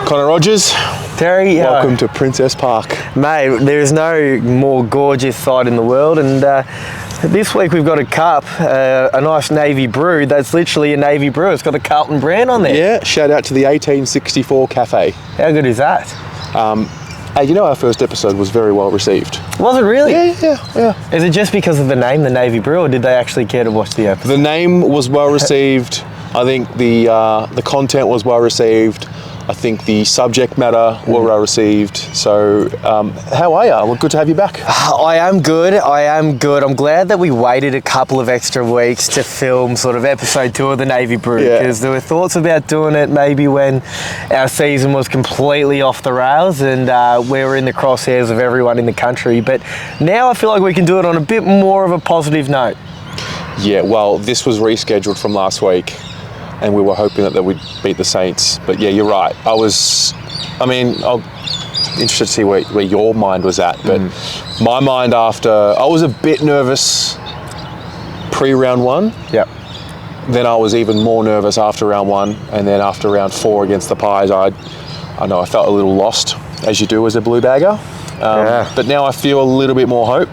Connor Rogers, Terry, welcome to Princess Park. Mate, there is no more gorgeous sight in the world, and this week we've got a cup, a nice Navy Brew that's literally a Navy Brew. It's got the Carlton brand on there. Yeah, shout out to the 1864 Cafe. How good is that? Hey, you know our first episode was very well received. Was it really? Yeah. Is it just because of the name, the Navy Brew, or did they actually care to watch the episode? The name was well received. I think the content was well received. I think the subject matter were well received. So, how are you? Well, good to have you back. I am good. I'm glad that we waited a couple of extra weeks to film sort of episode 2 of the Navy Brew, because there were thoughts about doing it maybe when our season was completely off the rails and we were in the crosshairs of everyone in the country. But now I feel like we can do it on a bit more of a positive note. Yeah, well, this was rescheduled from last week, and we were hoping that we'd beat the Saints. But yeah, you're right. I'm interested to see where your mind was at. But my mind I was a bit nervous pre-round 1. Yep. Then I was even more nervous after round 1. And then after round 4 against the Pies, I felt a little lost, as you do as a blue bagger. But now I feel a little bit more hope.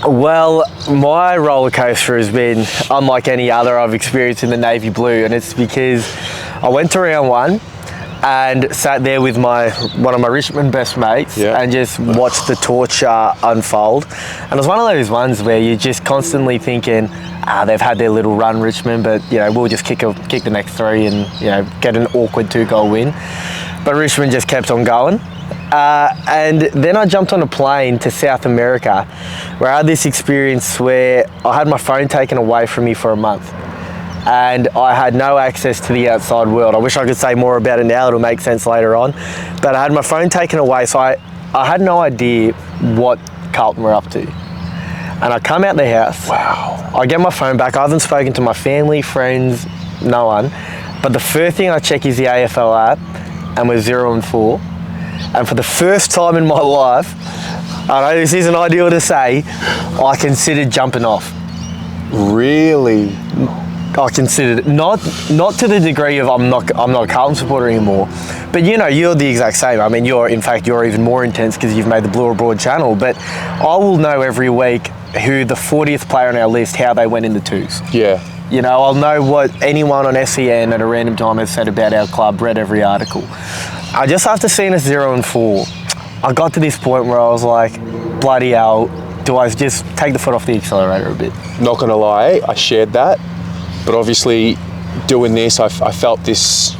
Well, my roller coaster has been unlike any other I've experienced in the Navy Blue, and it's because I went to round 1 and sat there with one of my Richmond best mates and just watched the torture unfold. And it was one of those ones where you're just constantly thinking, they've had their little run, Richmond, but we'll just kick the next 3 and get an awkward 2-goal win. But Richmond just kept on going. And then I jumped on a plane to South America, where I had this experience where I had my phone taken away from me for a month and I had no access to the outside world. I wish I could say more about it now, it'll make sense later on. But I had my phone taken away, so I had no idea what Carlton were up to. And I come out the house, I get my phone back, I haven't spoken to my family, friends, no one. But the first thing I check is the AFL app, and we're 0-4. And for the first time in my life, I know this isn't ideal to say, I considered jumping off. Really? I considered it. Not to the degree of I'm not a Carlton supporter anymore. But you're the exact same. I mean, you're even more intense because you've made the Blue Abroad channel. But I will know every week who the 40th player on our list, how they went in the 2s. Yeah. I'll know what anyone on SEN at a random time has said about our club, read every article. I just after seeing us 0-4, I got to this point where I was like, bloody hell, do I just take the foot off the accelerator a bit? Not gonna lie, I shared that, but obviously doing this, I felt this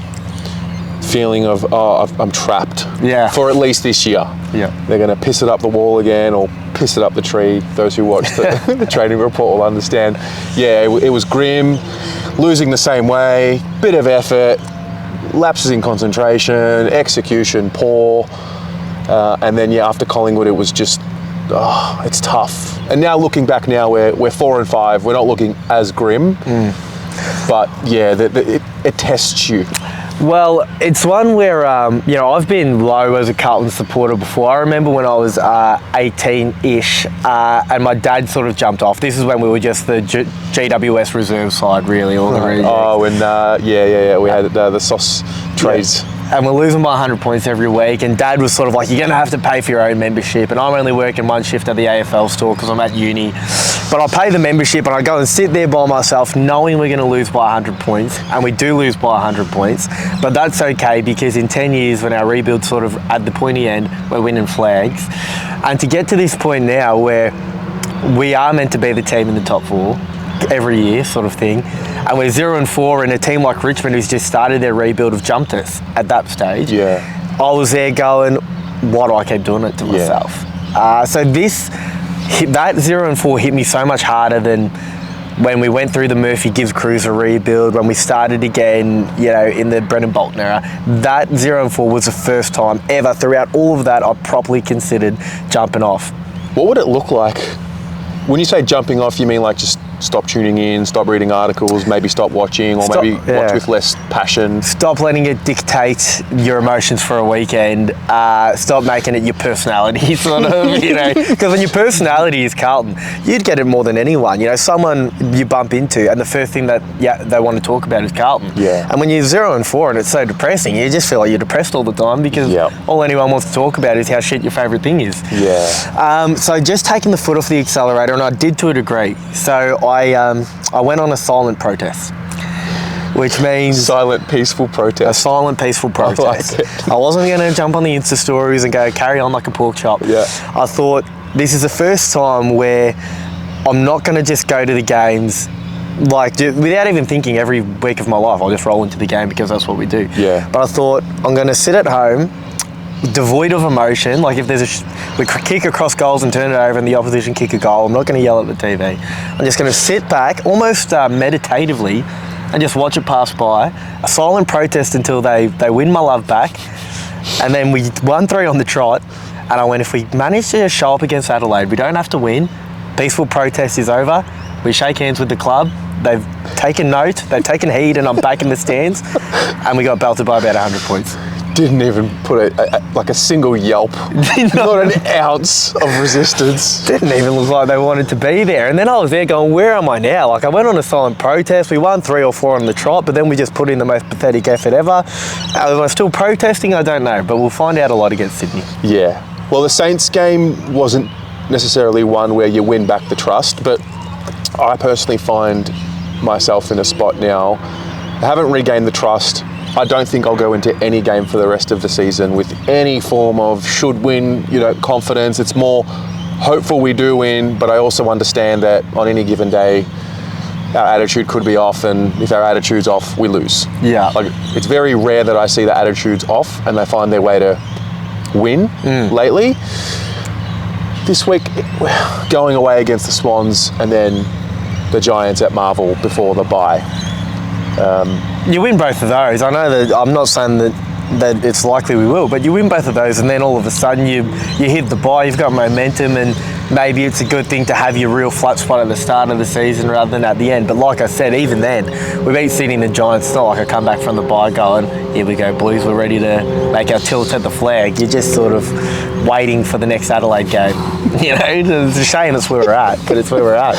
feeling of, I'm trapped. Yeah. For at least this year. Yeah. They're gonna piss it up the wall again or piss it up the tree. Those who watch the training report will understand. Yeah, it was grim, losing the same way, bit of effort, lapses in concentration, execution poor, and then after Collingwood it was just it's tough. And now looking back now, we're 4-5. We're not looking as grim, but it tests you. Well, it's one where, I've been low as a Carlton supporter before. I remember when I was 18-ish and my dad sort of jumped off. This is when we were just the GWS reserve side, really, all the rejects. Oh, and we had the sauce trays. And we're losing by 100 points every week, and Dad was sort of like, you're going to have to pay for your own membership, and I'm only working 1 shift at the AFL store because I'm at uni, but I pay the membership and I go and sit there by myself knowing we're going to lose by 100 points, and we do lose by 100 points, but that's okay because in 10 years when our rebuild sort of at the pointy end, we're winning flags. And to get to this point now where we are meant to be the team in the top 4 every year sort of thing, and we're 0-4, and a team like Richmond who's just started their rebuild have jumped us at that stage. Yeah. I was there going, why do I keep doing it to myself? So that 0-4 hit me so much harder than when we went through the Murphy Gibbs Cruiser rebuild, when we started again, in the Brendan Bolton era. That 0-4 was the first time ever throughout all of that I properly considered jumping off. What would it look like? When you say jumping off, you mean like just stop tuning in, stop reading articles, maybe stop watching, or maybe watch with less passion. Stop letting it dictate your emotions for a weekend. Stop making it your personality, sort of, you know. Because when your personality is Carlton, you'd get it more than anyone. You know, someone you bump into, and the first thing that they want to talk about is Carlton. Yeah. And when you're 0-4 and it's so depressing, you just feel like you're depressed all the time because all anyone wants to talk about is how shit your favourite thing is. Yeah. So just taking the foot off the accelerator, and I did to a degree. So I went on a silent protest, which means silent, peaceful protest. A silent, peaceful protest. I wasn't going to jump on the Insta stories and go carry on like a pork chop. Yeah. I thought this is the first time where I'm not going to just go to the games like without even thinking every week of my life. I'll just roll into the game because that's what we do. Yeah. But I thought I'm going to sit at home, devoid of emotion. Like if there's we kick across goals and turn it over and the opposition kick a goal, I'm not going to yell at the TV. I'm just going to sit back almost meditatively and just watch it pass by. A silent protest until they win my love back. And then we won 3 on the trot. And I went, if we manage to show up against Adelaide, we don't have to win. Peaceful protest is over. We shake hands with the club. They've taken note, they've taken heed, and I'm back in the stands. And we got belted by about 100 points. Didn't even put like a single yelp, not an ounce of resistance. Didn't even look like they wanted to be there. And then I was there going, where am I now? Like I went on a silent protest. We won 3 or 4 on the trot, but then we just put in the most pathetic effort ever. Am I still protesting? I don't know, but we'll find out a lot against Sydney. Yeah. Well, the Saints game wasn't necessarily one where you win back the trust, but I personally find myself in a spot now. I haven't regained the trust. I don't think I'll go into any game for the rest of the season with any form of should win, confidence. It's more hopeful we do win, but I also understand that on any given day, our attitude could be off, and if our attitude's off, we lose. Yeah. Like, it's very rare that I see the attitudes off and they find their way to win lately. This week, going away against the Swans and then the Giants at Marvel before the bye. You win both of those. I know that I'm not saying that it's likely we will, but you win both of those and then all of a sudden you hit the bye, you've got momentum, and maybe it's a good thing to have your real flat spot at the start of the season rather than at the end. But like I said, even then, we beat Sydney and the Giants. It's not like I come back from the bye going, here we go, boys, we're ready to make our tilt at the flag. You're just sort of waiting for the next Adelaide game. It's a shame it's where we're at, but it's where we're at.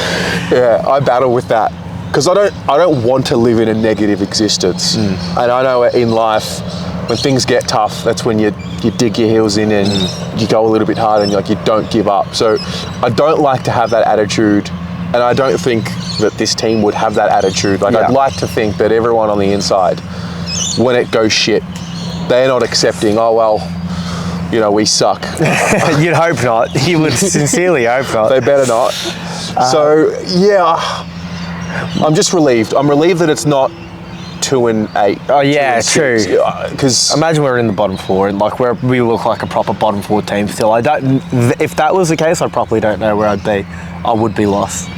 Yeah, I battle with that because I don't want to live in a negative existence. And I know in life, when things get tough, that's when you dig your heels in and you go a little bit harder and you don't give up. So I don't like to have that attitude, and I don't think that this team would have that attitude. I'd like to think that everyone on the inside, when it goes shit, they're not accepting, oh well, we suck. You'd hope not. You would sincerely hope not. They better not. So yeah, I'm just relieved. I'm relieved that it's not 2 and 8. Oh yeah, true. Because imagine we're in the bottom 4 and we look like a proper bottom 4 team still. If that was the case, I probably don't know where I'd be. I would be lost.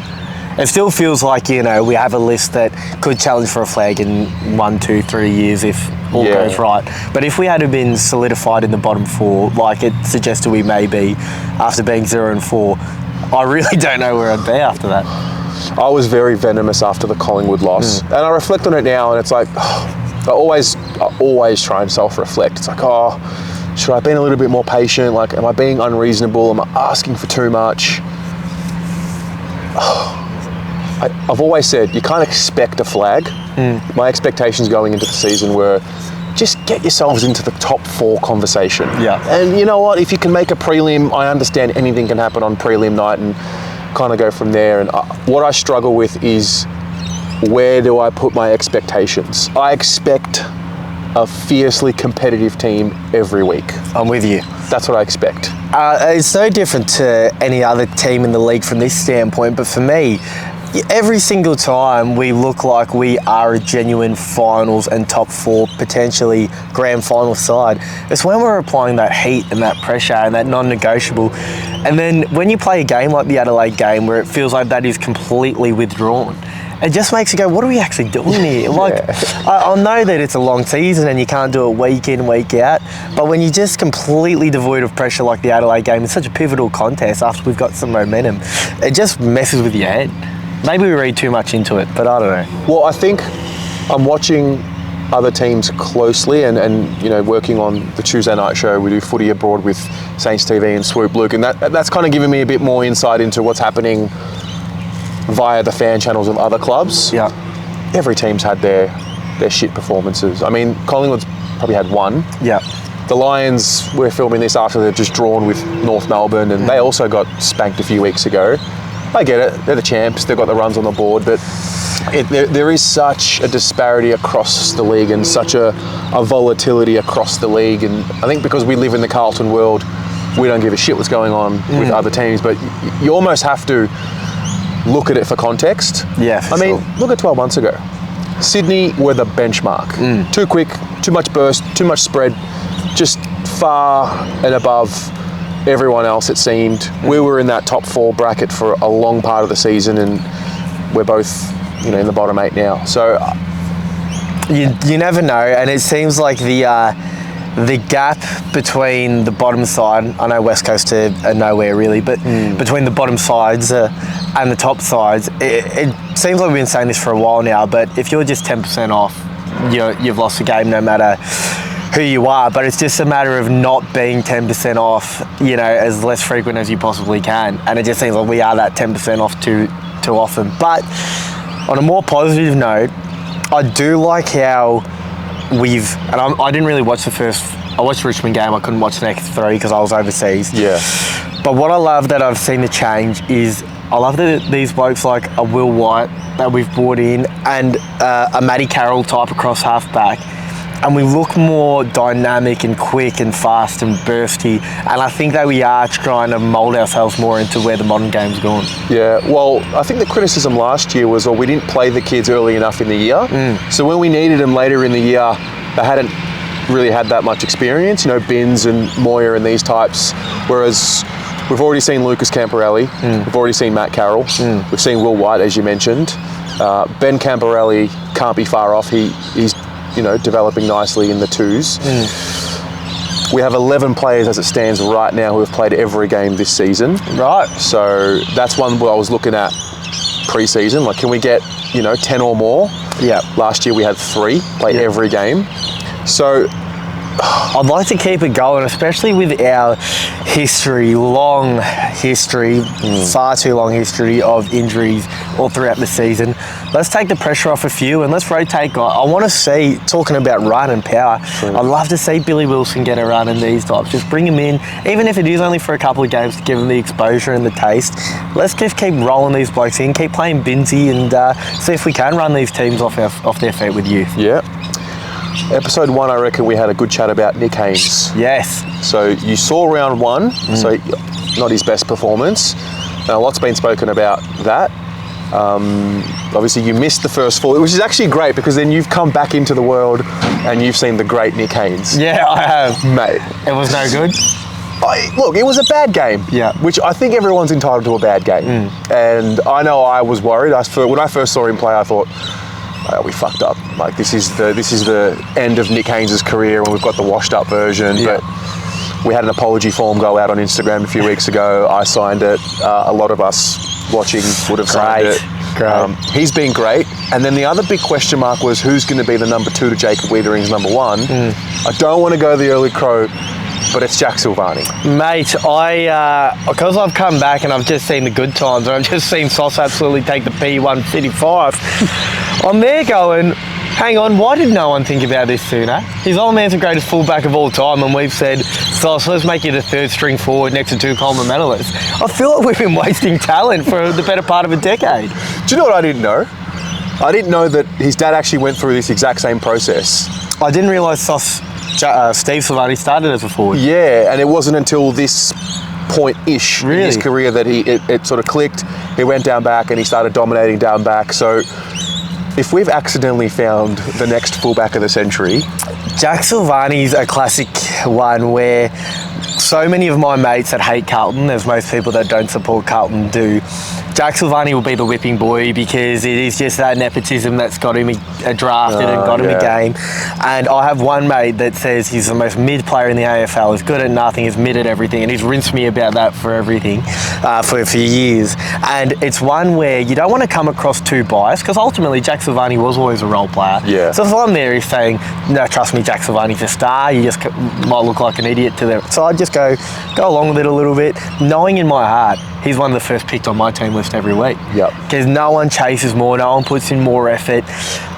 It still feels like we have a list that could challenge for a flag in 1, 2, 3 years if all goes right. But if we had been solidified in the bottom 4, like it suggested we may be after being 0-4, I really don't know where I'd be after that. I was very venomous after the Collingwood loss, and I reflect on it now, and it's like, I always try and self-reflect. It's like, should I have been a little bit more patient? Like, am I being unreasonable? Am I asking for too much? I've always said you can't expect a flag. My expectations going into the season were just get yourselves into the top 4 conversation. Yeah. And you know what? If you can make a prelim, I understand anything can happen on prelim night and kind of go from there. And what I struggle with is where do I put my expectations? I expect a fiercely competitive team every week. I'm with you. That's what I expect. It's no different to any other team in the league from this standpoint, but for me, every single time we look like we are a genuine finals and top 4, potentially grand final side, it's when we're applying that heat and that pressure and that non-negotiable. And then when you play a game like the Adelaide game where it feels like that is completely withdrawn, it just makes you go, what are we actually doing here? I know that it's a long season and you can't do it week in, week out, but when you're just completely devoid of pressure like the Adelaide game, it's such a pivotal contest after we've got some momentum, it just messes with your head. Maybe we read too much into it, but I don't know. Well, I think I'm watching other teams closely and you know, working on the Tuesday night show. We do Footy Abroad with Saints TV and Swoop Luke, and that's kind of given me a bit more insight into what's happening via the fan channels of other clubs. Yeah. Every team's had their shit performances. I mean, Collingwood's probably had one. Yeah. The Lions, we're filming this after they've just drawn with North Melbourne, and they also got spanked a few weeks ago. I get it, they're the champs, they've got the runs on the board, but there is such a disparity across the league and such a volatility across the league. And I think because we live in the Carlton world, we don't give a shit what's going on with other teams, but you almost have to look at it for context. Yeah, I mean, look at 12 months ago. Sydney were the benchmark. Too quick, too much burst, too much spread, just far and above everyone else, it seemed. We were in that top 4 bracket for a long part of the season, and we're both, you know, in the bottom 8 now. So you never know, and it seems like the gap between the bottom side, I know West Coast are nowhere really, but between the bottom sides and the top sides, it seems like we've been saying this for a while now, but if you're just 10% off, you've lost the game no matter who you are. But it's just a matter of not being 10% off, you know, as less frequent as you possibly can. And it just seems like we are that 10% off too often. But on a more positive note, I do like how I didn't really watch I watched the Richmond game, I couldn't watch the next 3 because I was overseas. yeah, But what I love that I've seen the change is, I love that these blokes like a Will White that we've brought in and a Matty Carroll type across halfback, and we look more dynamic and quick and fast and bursty, and I think that we are trying to mould ourselves more into where the modern game's going. Yeah, well, I think the criticism last year was, we didn't play the kids early enough in the year. So when we needed them later in the year, they hadn't really had that much experience, you know, Binns and Moyer and these types, whereas we've already seen Lucas Camporelli, we've already seen Matt Carroll, we've seen Will White, as you mentioned. Ben Camporelli can't be far off. He's, you know, developing nicely in the 2s. We have 11 players as it stands right now who have played every game this season. Right. So that's one where I was looking at pre-season, like, can we get, you know, 10 or more? Yeah. Last year we had 3 play every game. So I'd like to keep it going, especially with our history, long history, far too long history of injuries all throughout the season. Let's take the pressure off a few and let's rotate guys. I want to see, talking about run and power, I'd love to see Billy Wilson get a run in these types. Just bring him in, even if it is only for a couple of games, to give him the exposure and the taste. Let's just keep rolling these blokes in, keep playing Binsey, and see if we can run these teams off their feet with youth. yeah. Episode 1, I reckon we had a good chat about Nick Haynes. Yes. So you saw round 1, so not his best performance. Now, a lot's been spoken about that. Obviously, you missed the first 4, which is actually great because then you've come back into the world and you've seen the great Nick Haynes. Yeah, I have. Mate. It was no good? Look, it was a bad game. Yeah. Which I think everyone's entitled to a bad game. And I know I was worried. When I first saw him play, I thought, we fucked up. Like, this is the end of Nick Haynes' career when we've got the washed up version. Yeah. But we had an apology form go out on Instagram a few weeks ago. I signed it. A lot of us watching would have signed it. Great. He's been great. And then the other big question mark was, who's going to be the number 2 to Jacob Wiedering's number 1? I don't want to go the early crow, but it's Jack Silvani. Mate, because I've come back and I've just seen the good times and I've just seen Sauce absolutely take the P155, I'm there going, hang on, why did no one think about this sooner? He's Old Man's the greatest fullback of all time, and we've said, Sauce, let's make you the 3rd string forward next to 2 Coleman medalists. I feel like we've been wasting talent for the better part of a decade. Do you know what I didn't know? I didn't know that his dad actually went through this exact same process. I didn't realise Steve Silvani started as a forward. Yeah, and it wasn't until this point-ish in his career that it sort of clicked. He went down back and he started dominating down back. So if we've accidentally found the next fullback of the century... Jack Silvani's a classic one where so many of my mates that hate Carlton, as most people that don't support Carlton do, Jack Silvani will be the whipping boy because it is just that nepotism that's got him drafted and got him a game. And I have one mate that says he's the most mid player in the AFL. He's good at nothing, he's mid at everything, and he's rinsed me about that for everything for years. And it's one where you don't want to come across too biased because ultimately Jack Silvani was always a role player. Yeah. So if I'm there, he's saying, no, trust me, Jack Silvani's a star. You just might look like an idiot to them. So I just go along with it a little bit, knowing in my heart he's one of the first picked on my team list every week. Yep. Because no one chases more, no one puts in more effort.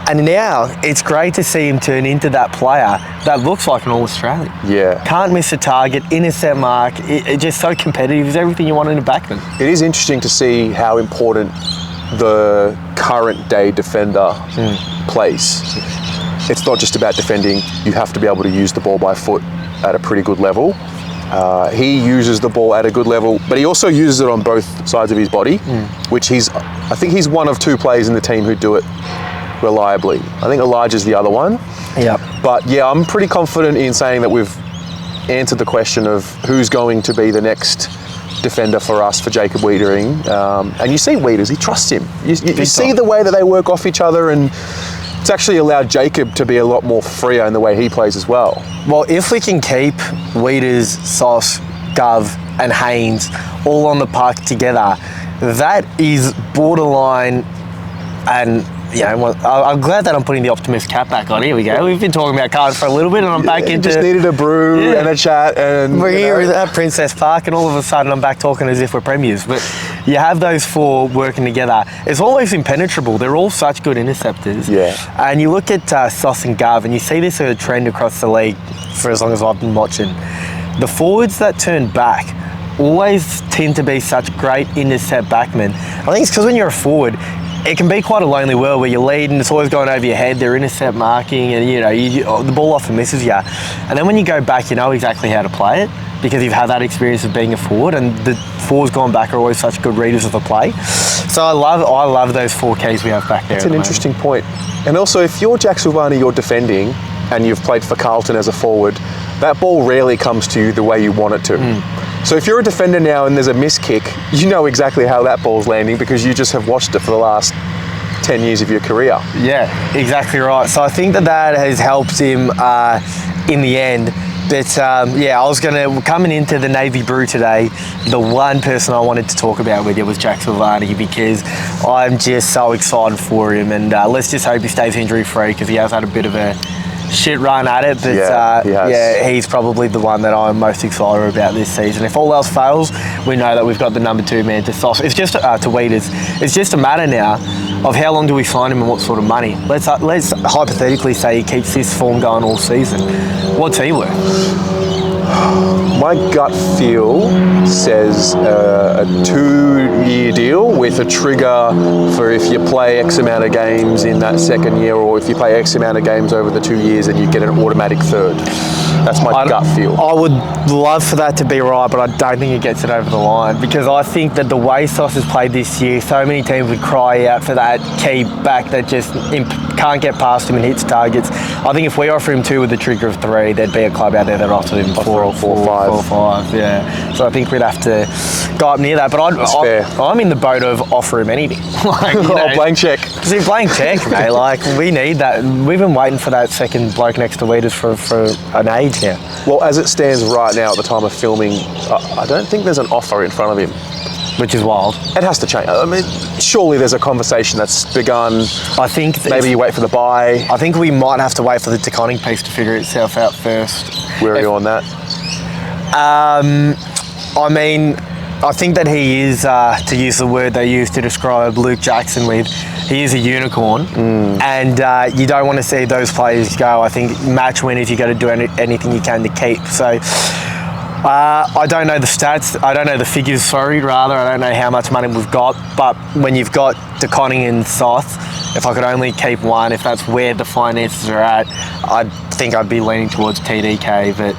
And now it's great to see him turn into that player that looks like an All-Australian. Yeah. Can't miss a target, intercept mark. It's just so competitive. It's everything you want in a backman. It is interesting to see how important the current day defender plays. It's not just about defending. You have to be able to use the ball by foot at a pretty good level. He uses the ball at a good level, but he also uses it on both sides of his body, which I think he's one of two players in the team who do it reliably. I think Elijah's the other one. Yep. But yeah, I'm pretty confident in saying that we've answered the question of who's going to be the next defender for us, for Jacob Wiedering. And you see Wieders, he trusts him. You see the way that they work off each other, and it's actually allowed Jacob to be a lot more freer in the way he plays as well. Well, if we can keep Wieders, Sauce, Gov and Haynes all on the park together, that is borderline. And I'm glad that I'm putting the optimist cap back on. Here we go. We've been talking about cards for a little bit, and I'm back into. Just needed a brew and a chat, and we're here at Princess Park, and all of a sudden I'm back talking as if we're premiers. But you have those four working together. It's always impenetrable. They're all such good interceptors. Yeah. And you look at Sauce and Gov, and you see this as a trend across the league for as long as I've been watching. The forwards that turn back always tend to be such great intercept backmen. I think it's because when you're a forward, it can be quite a lonely world where you're leading, it's always going over your head, they're intercept marking, and the ball often misses you. And then when you go back, you know exactly how to play it because you've had that experience of being a forward, and the forwards going back are always such good readers of the play. So I love those four keys we have back there. That's an interesting point. And also, if you're Jack Silvani, you're defending, and you've played for Carlton as a forward, that ball rarely comes to you the way you want it to. So if you're a defender now and there's a miss kick, you know exactly how that ball's landing because you just have watched it for the last 10 years of your career. Yeah, exactly right. So I think that has helped him in the end. But I was coming into the Navy Brew today, the one person I wanted to talk about with you was Jack Silvani because I'm just so excited for him, and let's just hope he stays injury free because he has had a bit of a shit run at it, but he's probably the one that I'm most excited about this season. If all else fails, we know that we've got the number 2 man to sauce. It's just to Wieders. It's just a matter now of how long do we sign him and what sort of money. Let's hypothetically say he keeps this form going all season. What's he worth? My gut feel says a 2-year deal with a trigger for if you play X amount of games in that second year, or if you play X amount of games over the 2 years and you get an automatic third. That's my gut feel. I would love for that to be right, but I don't think it gets it over the line because I think that the way Sauce has played this year, so many teams would cry out for that key back that just can't get past him and hits targets. I think if we offer him 2 with the trigger of 3, there'd be a club out there that offered him 4 or 5. Yeah. So I think we'd have to go up near that. But I'm in the boat of offer him anything. Blank check. See, blank check, mate. Like, we need that. We've been waiting for that second bloke next to Wieders for an age now. Well, as it stands right now at the time of filming, I don't think there's an offer in front of him. Which is wild. It has to change. I mean, surely there's a conversation that's begun. I think maybe you wait for the buy. I think we might have to wait for the DeConning piece to figure itself out first. Where are you on that? I mean, I think that he is, to use the word they used to describe Luke Jackson with, he is a unicorn, and you don't want to see those players go. I think match winners, you got to do anything you can to keep. So I don't know the stats, I don't know the figures, I don't know how much money we've got, but when you've got DeConning and South, if I could only keep one, if that's where the finances are at, I think I'd be leaning towards TDK, but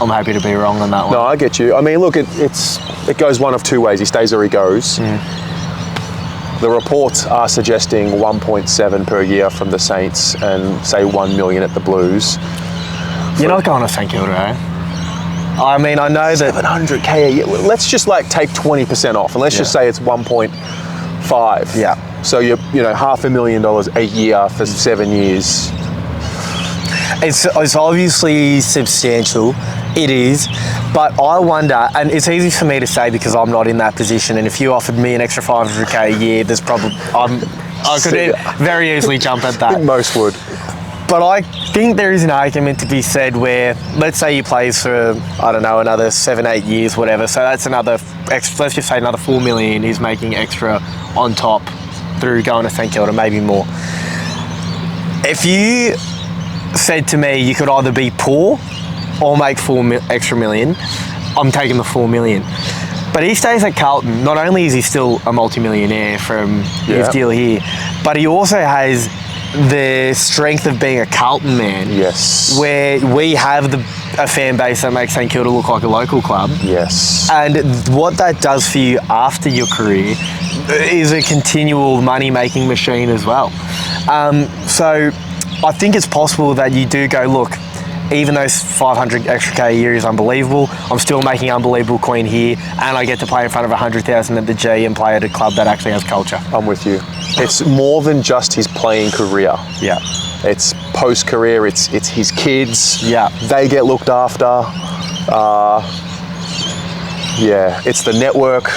I'm happy to be wrong on that one. No, I get you. I mean, look, it goes one of 2 ways. He stays or he goes. The reports are suggesting 1.7 per year from the Saints and say 1 million at the Blues. You're not going to St Kilda, eh? I mean, I know that 700k a year. Let's just take 20% off, and let's just say it's 1.7 5. Yeah. So you're, $500,000 a year for 7 years. It's obviously substantial. It is, but I wonder, and it's easy for me to say because I'm not in that position. And if you offered me an extra $500K a year, there's probably I could very easily jump at I that. think most would. But I think there is an argument to be said where, let's say he plays for, I don't know, another 7-8 years, whatever. So that's another, let's just say another $4 million he's making extra on top through going to St Kilda, maybe more. If you said to me you could either be poor or make extra million, I'm taking the $4 million. But he stays at Carlton. Not only is he still a multi-millionaire from his deal here, but he also has the strength of being a Carlton man. Yes. Where we have a fan base that makes St Kilda look like a local club. Yes. And what that does for you after your career is a continual money-making machine as well. So I think it's possible that you do go, look, even though 500 extra K a year is unbelievable, I'm still making unbelievable coin here, and I get to play in front of 100,000 at the G and play at a club that actually has culture. I'm with you. It's more than just his playing career. Yeah. It's post-career, it's his kids. Yeah. They get looked after. It's the network.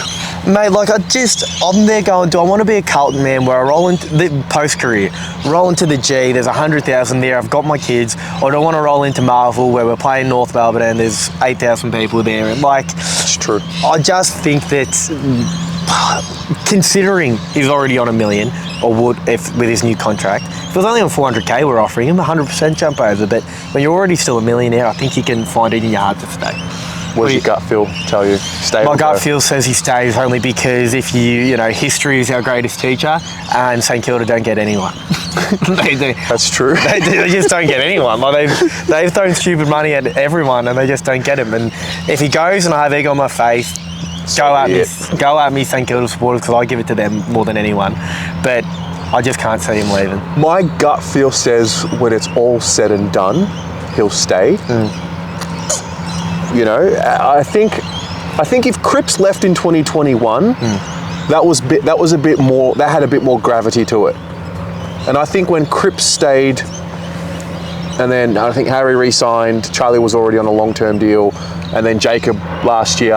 Mate, like I'm there going, do I want to be a Carlton man where I roll into the post-career, roll into the G, there's 100,000 there, I've got my kids, or do I want to roll into Marvel where we're playing North Melbourne and there's 8,000 people there? And It's true. I just think that considering he's already on $1 million, or would if with his new contract, if it was only on 400K we're offering him, 100% jump over, but when you're already still a millionaire, I think you can find it in your heart to stay. What does your gut feel tell you? Stay. My gut feel says he stays only because if history is our greatest teacher, and St Kilda don't get anyone. They do. That's true. They just don't get anyone. Like they've thrown stupid money at everyone, and they just don't get him. And if he goes and I have egg on my face, go at me, St Kilda supporters, because I give it to them more than anyone. But I just can't see him leaving. My gut feel says when it's all said and done, he'll stay. I think if Cripps left in 2021, that was a bit more. That had a bit more gravity to it. And I think when Cripps stayed, and then I think Harry re-signed, Charlie was already on a long-term deal, and then Jacob last year.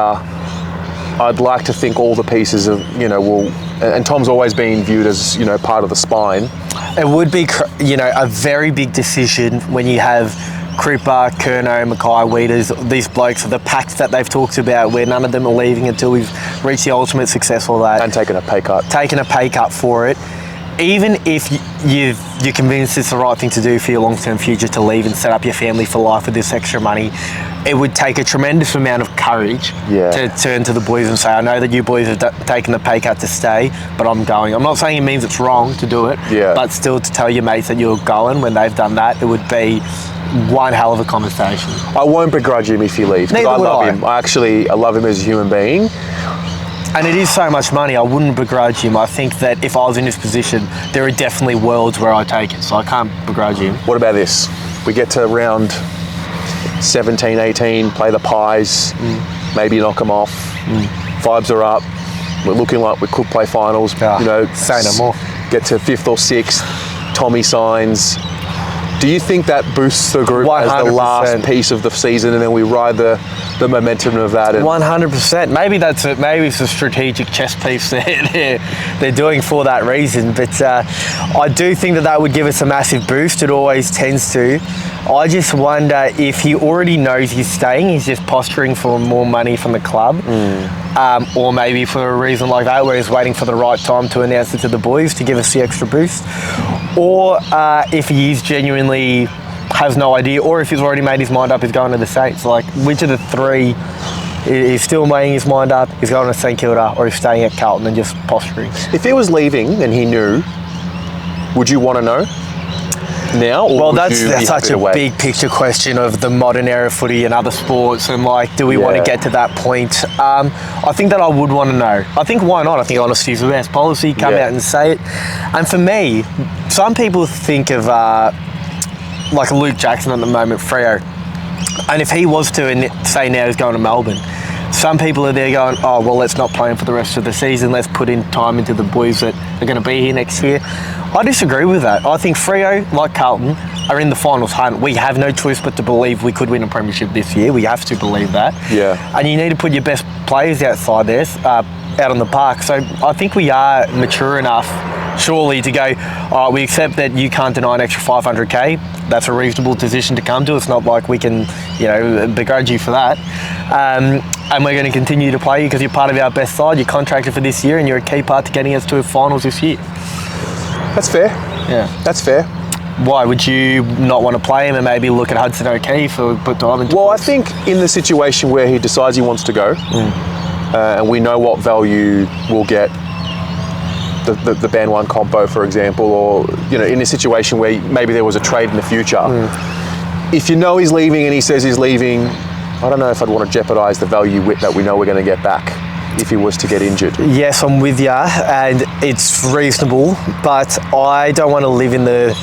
I'd like to think all the pieces of and Tom's always been viewed as part of the spine. It would be a very big decision when you have Cripper, Curnow, Mackay, Weeders, these blokes, the packs that they've talked about where none of them are leaving until we've reached the ultimate success of that. And taking a pay cut. Taking a pay cut for it. Even if you're convinced it's the right thing to do for your long-term future to leave and set up your family for life with this extra money, it would take a tremendous amount of courage to turn to the boys and say, I know that you boys have taken the pay cut to stay, but I'm going. I'm not saying it means it's wrong to do it, but still to tell your mates that you're going when they've done that, it would be one hell of a conversation. I won't begrudge him if he leaves. Neither I would love I. him. I love him as a human being. And it is so much money, I wouldn't begrudge him. I think that if I was in his position, there are definitely worlds where I take it, so I can't begrudge him. What about this? We get to round 17, 18, play the Pies, maybe knock them off. Vibes are up. We're looking like we could play finals. Say no more. Get to 5th or 6th. Tommy signs. Do you think that boosts the group 100%. As the last piece of the season, and then we ride the momentum of that? 100%. Maybe that's it. Maybe it's a strategic chess piece they're doing for that reason. But I do think that would give us a massive boost. It always tends to. I just wonder if he already knows he's staying. He's just posturing for more money from the club, or maybe for a reason like that, where he's waiting for the right time to announce it to the boys to give us the extra boost. Or if he is genuinely has no idea, or if he's already made his mind up, he's going to the Saints. Like, which of the three is still making his mind up? He's going to St Kilda, or he's staying at Carlton and just posturing? If he was leaving and he knew, would you want to know now? Or well, that's such a big picture question of the modern era of footy and other sports, and like, do we want to get to that point? I think that I would want to know. I think why not? I think honesty is the best policy. Come out and say it. And for me, some people think of like Luke Jackson at the moment, Freo, and if he was to say now he's going to Melbourne, some people are there going, oh, well, let's not play him for the rest of the season. Let's put in time into the boys that are going to be here next year. I disagree with that. I think Freo, like Carlton, are in the finals hunt. We have no choice but to believe we could win a premiership this year. We have to believe that. Yeah. And you need to put your best players outside there, out on the park. So I think we are mature enough, surely, to go, all right, we accept that you can't deny an extra 500k. That's a reasonable decision to come to. It's not like we can, begrudge you for that. And we're going to continue to play you because you're part of our best side. You're contracted for this year and you're a key part to getting us to finals this year. That's fair. Yeah. That's fair. Why would you not want to play him and maybe look at Hudson O'Keefe or put time into Well, I think in the situation where he decides he wants to go, and we know what value we'll get, the band one compo, for example, or in a situation where maybe there was a trade in the future, if you know he's leaving and he says he's leaving, I don't know if I'd want to jeopardise the value that we know we're going to get back if he was to get injured. Yes, I'm with you, and it's reasonable, but I don't want to live in the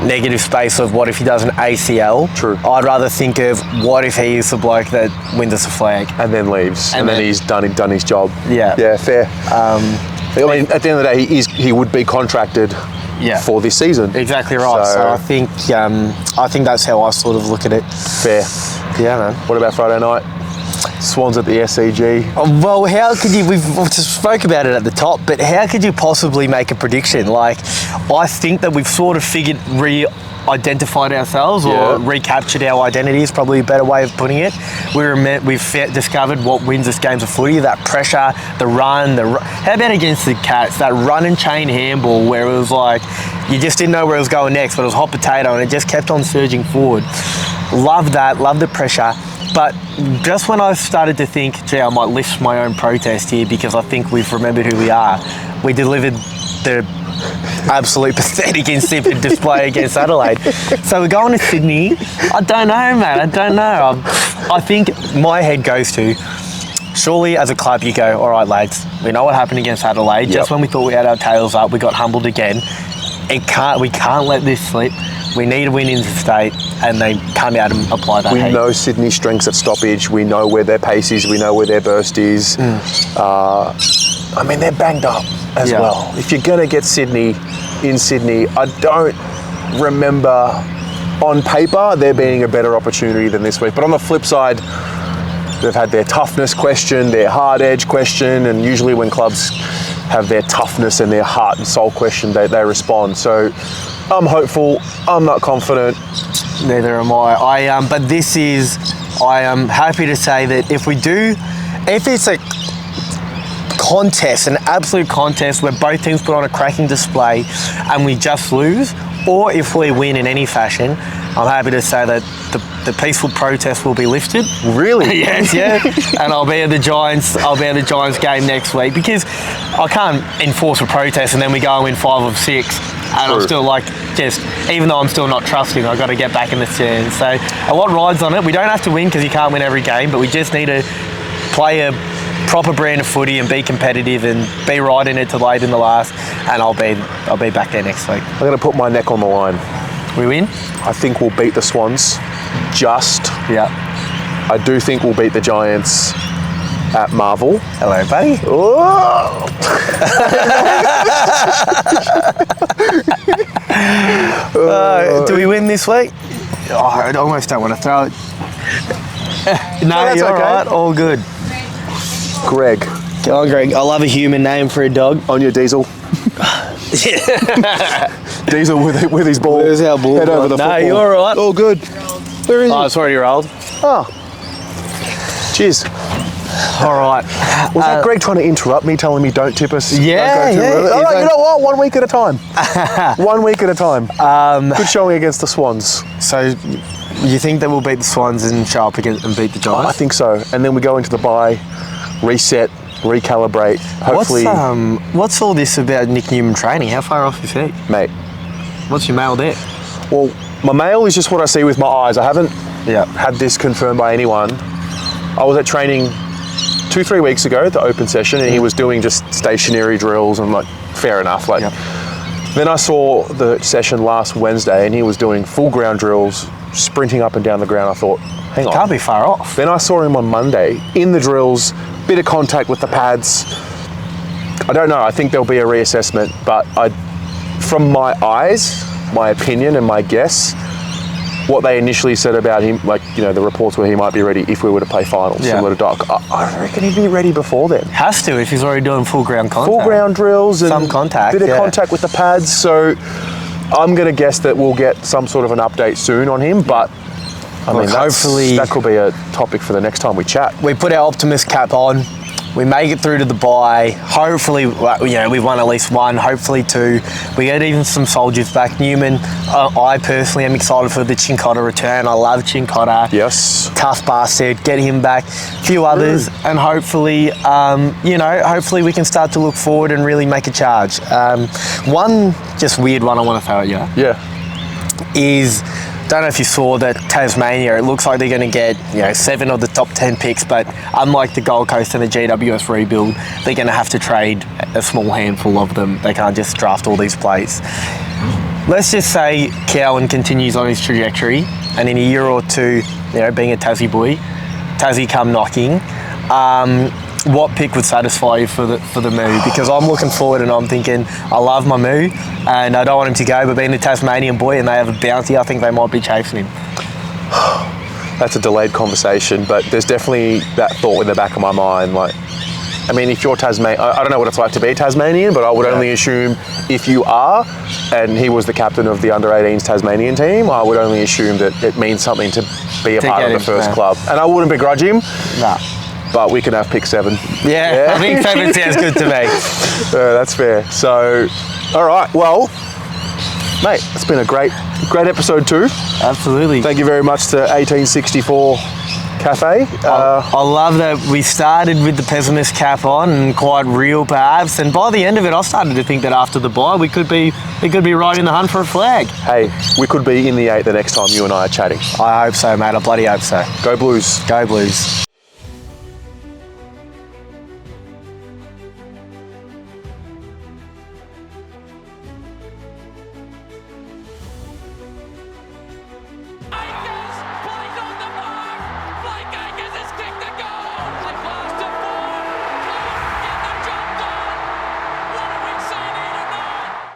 negative space of what if he does an ACL. True. I'd rather think of what if he is the bloke that wins us a flag. And then leaves, and then he's done his job. Yeah. Yeah, fair. I mean, at the end of the day, he would be contracted for this season. Exactly right. So I think that's how I sort of look at it. Fair. Yeah, man. What about Friday night? Swans at the SCG. Well, how could you? We've just spoke about it at the top, but how could you possibly make a prediction? Like, I think that we've sort of re-identified ourselves or recaptured our identity is probably a better way of putting it. We've discovered what wins us games of footy, that pressure, the run. How about against the Cats, that run and chain handball where it was like, you just didn't know where it was going next, but it was hot potato and it just kept on surging forward. Love that, love the pressure. But just when I started to think, gee, I might lift my own protest here because I think we've remembered who we are, we delivered the absolute pathetic, insipid display against Adelaide. So we're going to Sydney. I don't know, man. I don't know. I think my head goes to, surely as a club you go, all right, lads, we know what happened against Adelaide. Just when we thought we had our tails up, we got humbled again. We can't let this slip. We need a win in the state, and they come out and apply that. We know Sydney's strengths at stoppage. We know where their pace is. We know where their burst is. I mean, they're banged up as well. If you're going to get Sydney in Sydney, I don't remember on paper there being a better opportunity than this week. But on the flip side, they've had their toughness question, their hard edge question, and usually when clubs have their toughness and their heart and soul question, they respond. So I'm hopeful. I'm not confident. Neither am I. I am happy to say that if it's a contest, an absolute contest where both teams put on a cracking display and we just lose, or if we win in any fashion, I'm happy to say that the peaceful protest will be lifted. Really? Yes, yeah. And I'll be at the Giants game next week because I can't enforce a protest and then we go and win 5 of 6. And I'm still even though I'm still not trusting, I've got to get back in the stand. So a lot rides on it. We don't have to win because you can't win every game, but we just need to play a proper brand of footy and be competitive and be right in it to late in the last. And I'll be back there next week. I'm going to put my neck on the line. We win? I think we'll beat the Swans. Yeah. I do think we'll beat the Giants at Marvel. Hello, buddy. Oh! Do we win this week? Oh, I almost don't want to throw it. No, you're okay. Right. All good. Greg. Go on, Greg. I love a human name for a dog. On your Diesel. Diesel with his ball. Where's our ball? Head over the football. No, you're all right. All good. Where is he? Oh, it's already rolled. Oh. Cheers. All right. Was that Greg trying to interrupt me, telling me don't tip us? Yeah, don't go too early? All right, you know what? 1 week at a time. 1 week at a time. Good showing against the Swans. So, you think that we'll beat the Swans and show up again and beat the Giants? I think so. And then we go into the bye, reset, recalibrate. Hopefully. What's all this about Nick Newman training? How far off is he? Mate. What's your mail there? Well, my mail is just what I see with my eyes. I haven't had this confirmed by anyone. I was at training 2-3 weeks ago, the open session, and he was doing just stationary drills. And I'm like, fair enough. Then I saw the session last Wednesday, and he was doing full ground drills, sprinting up and down the ground. I thought, hang on. Can't be far off. Then I saw him on Monday in the drills, bit of contact with the pads. I don't know. I think there'll be a reassessment, but from my eyes, my opinion and my guess, what they initially said about him, like, you know, the reports were he might be ready if we were to play finals, similar to Doc. I reckon he'd be ready before then. Has to if he's already doing full ground contact. Full ground drills and some contact, bit of contact with the pads. So I'm going to guess that we'll get some sort of an update soon on him, but I mean, hopefully that could be a topic for the next time we chat. We put our optimist cap on. We make it through to the bye. Hopefully, we've won at least one, hopefully two. We get even some soldiers back. Newman, I personally am excited for the Chincotta return. I love Chincotta. Yes. Tough bastard. Get him back. A few others, and hopefully, hopefully we can start to look forward and really make a charge. One just weird one I want to throw at you. Yeah. Is, don't know if you saw that Tasmania, it looks like they're going to get 7 of the top 10 picks, but unlike the Gold Coast and the GWS rebuild, they're going to have to trade a small handful of them. They can't just draft all these players. Let's just say Cowan continues on his trajectory, and in a year or two, being a Tassie boy, Tassie come knocking. What pick would satisfy you for the move? Because I'm looking forward and I'm thinking, I love my move and I don't want him to go, but being a Tasmanian boy and they have a bounty, I think they might be chasing him. That's a delayed conversation, but there's definitely that thought in the back of my mind. Like, I mean, if you're Tasmanian, I don't know what it's like to be Tasmanian, but I would only assume if you are, and he was the captain of the under-18s Tasmanian team, I would only assume that it means something to be a part of the first club. And I wouldn't begrudge him. Nah. But we can have pick 7. Yeah, I think 7 sounds good to me. That's fair. So, all right. Well, mate, it's been a great episode too. Absolutely. Thank you very much to 1864 Cafe. I love that we started with the pessimist cap on and quite real perhaps, and by the end of it I started to think that after the bye we could be right in the hunt for a flag. Hey, we could be in the 8 the next time you and I are chatting. I hope so, mate. I bloody hope so. Go Blues. Go Blues.